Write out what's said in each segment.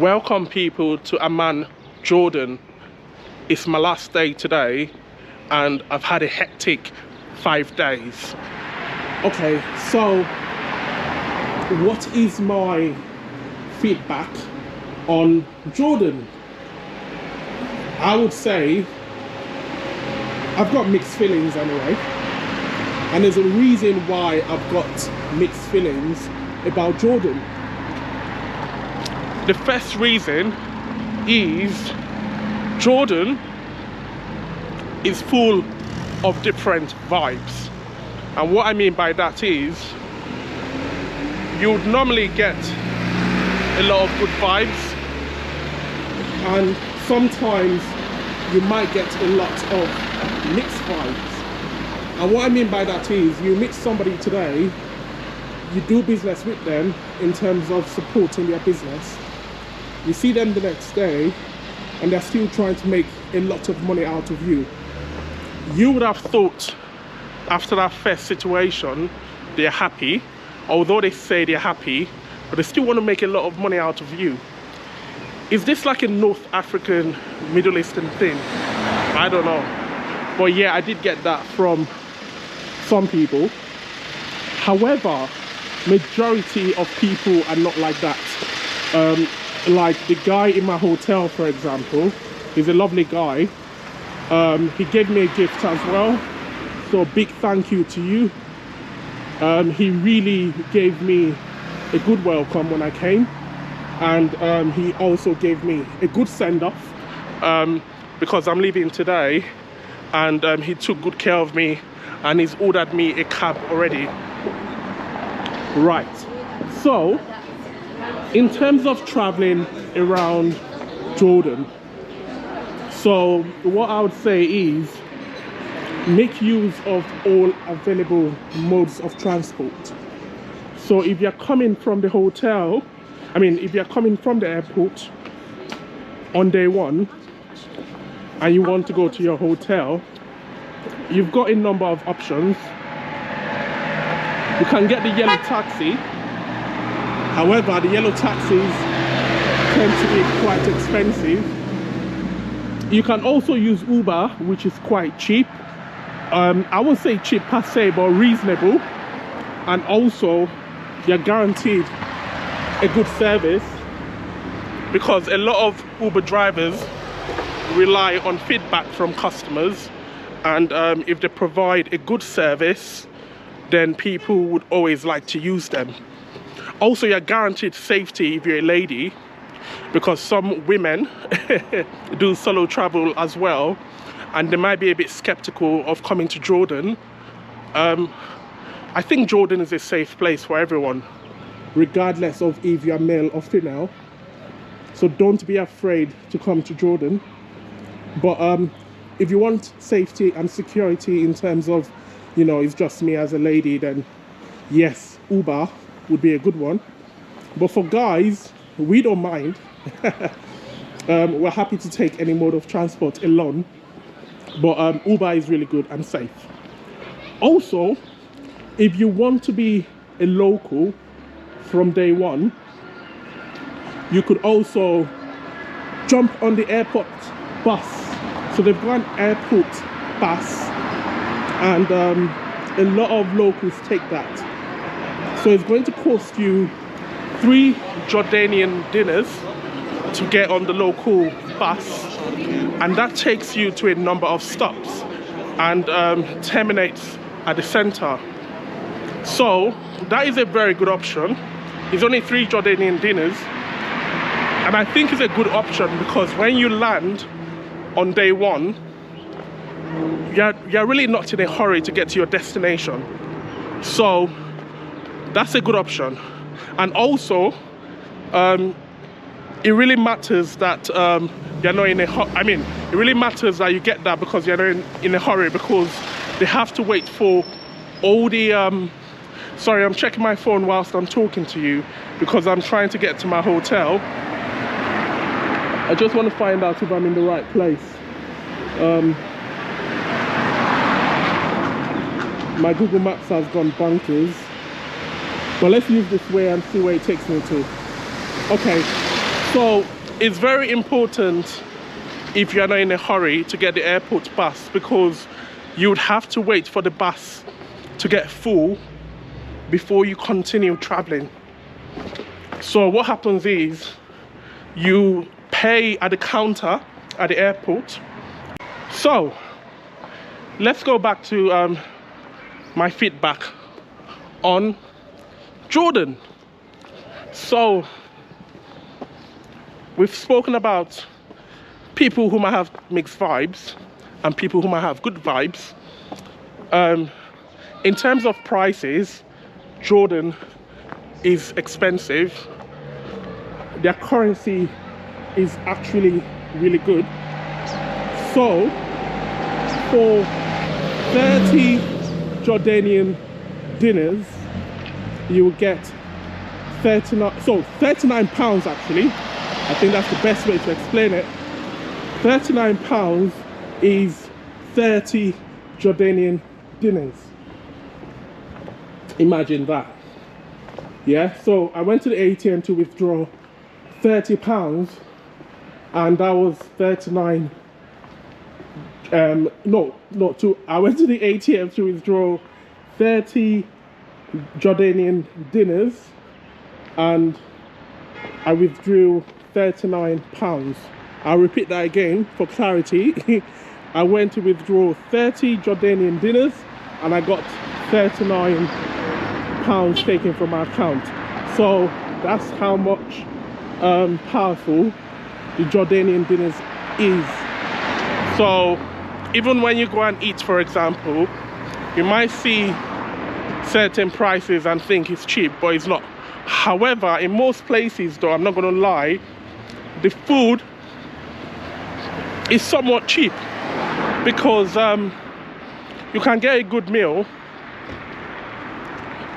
Welcome people to Amman, Jordan. It's my last day today and I've had a hectic 5 days. Okay, so what is my feedback on Jordan? I would say I've got mixed feelings anyway, and there's a reason why I've got mixed feelings about Jordan. The first reason is Jordan is full of different vibes, and what I mean by that is you would normally get a lot of good vibes, and sometimes you might get a lot of mixed vibes. And what I mean by that is you meet somebody today, you do business with them in terms of supporting their business, you see them the next day and they're still trying to make a lot of money out of you. You would have thought after that first situation they're happy, although they say they're happy, but they still want to make a lot of money out of you. Is this like a North African, Middle Eastern thing? I don't know. But yeah, I did get that from some people. However, majority of people are not like that. Like the guy in my hotel, for example, he's a lovely guy. He gave me a gift as well, so big thank you to you. He really gave me a good welcome when I came, and he also gave me a good send-off because I'm leaving today, and he took good care of me, and he's ordered me a cab already. Right, so in terms of traveling around Jordan, so what I would say is make use of all available modes of transport. So if you're coming from the hotel, if you're coming from the airport on day one and you want to go to your hotel, you've got a number of options. You can get the yellow taxi. However, the yellow taxis tend to be quite expensive. You can also use Uber, which is quite cheap. I won't say cheap per se, but reasonable. And also, you're guaranteed a good service, because a lot of Uber drivers rely on feedback from customers, and if they provide a good service, then people would always like to use them. Also, you're guaranteed safety if you're a lady, because some women do solo travel as well, and they might be a bit skeptical of coming to Jordan. I think Jordan is a safe place for everyone, regardless of if you're male or female. So don't be afraid to come to Jordan. But if you want safety and security in terms of, it's just me as a lady, then yes, Uber would be a good one. But for guys, we don't mind. We're happy to take any mode of transport alone. But Uber is really good and safe. Also, if you want to be a local from day one, you could also jump on the airport bus. So they've got an airport bus, and a lot of locals take that. So it's going to cost you 3 Jordanian dinars to get on the local bus, and that takes you to a number of stops and terminates at the center. So that is a very good option. It's only 3 Jordanian dinars, and I think it's a good option because when you land on day one, you're really not in a hurry to get to your destination. So that's a good option. And also it really matters that you're not in a it really matters that you get that because you're not in a hurry, because they have to wait for all the sorry, I'm checking my phone whilst I'm talking to you because I'm trying to get to my hotel. I just want to find out if I'm in the right place. My Google Maps has gone bonkers. But let's use this way and see where it takes me to. Okay, So it's very important, if you're not in a hurry, to get the airport bus, because you would have to wait for the bus to get full before you continue traveling. So what happens is you pay at the counter at the airport. So let's go back to my feedback on Jordan. So we've spoken about people who might have mixed vibes and people who might have good vibes. In terms of prices, Jordan is expensive. Their currency is actually really good. So for 30 Jordanian dinars, you will get 39 pounds actually. I think that's the best way to explain it. 39 pounds is 30 Jordanian dinars. Imagine that. Yeah, so I went to the ATM to withdraw 30 pounds, and that was 39. I went to the ATM to withdraw 30 Jordanian dinars, and I withdrew 39 pounds. I'll repeat that again for clarity. I went to withdraw 30 Jordanian dinars, and I got 39 pounds taken from my account. So that's how much powerful the Jordanian dinars is. So even when you go and eat, for example, you might see certain prices and think it's cheap, but it's not. However, in most places, though, I'm not going to lie, the food is somewhat cheap, because you can get a good meal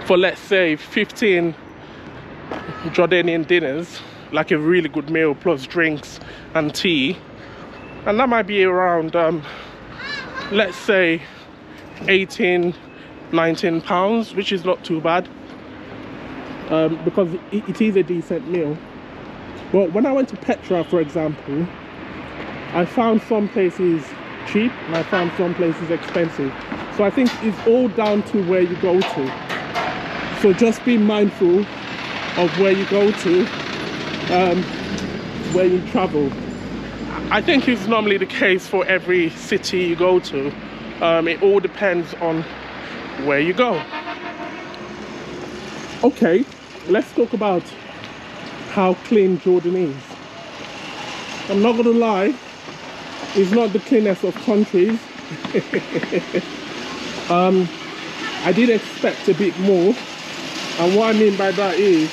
for, let's say, 15 Jordanian dinars, like a really good meal plus drinks and tea, and that might be around let's say 18-19 pounds, which is not too bad, because it is a decent meal. But when I went to Petra, for example, I found some places cheap and I found some places expensive. So I think it's all down to where you go to. So just be mindful of where you go to, where you travel. I think it's normally the case for every city you go to. It all depends on where you go. Okay, let's talk about how clean Jordan is. I'm not gonna lie, it's not the cleanest of countries. I did expect a bit more, and what I mean by that is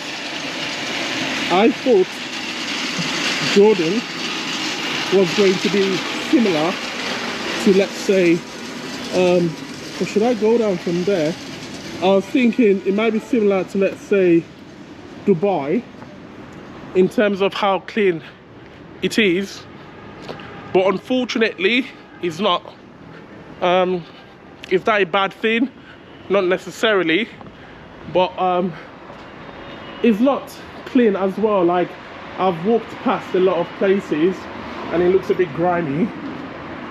I thought Jordan was going to be similar to, let's say, or should I go down from there? I was thinking it might be similar to, let's say, Dubai in terms of how clean it is, but unfortunately it's not. Is that a bad thing? Not necessarily, but it's not clean as well. Like, I've walked past a lot of places and it looks a bit grimy.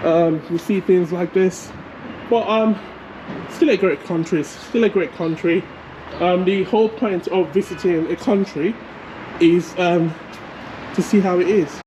You see things like this, but still a great country. The whole point of visiting a country is to see how it is.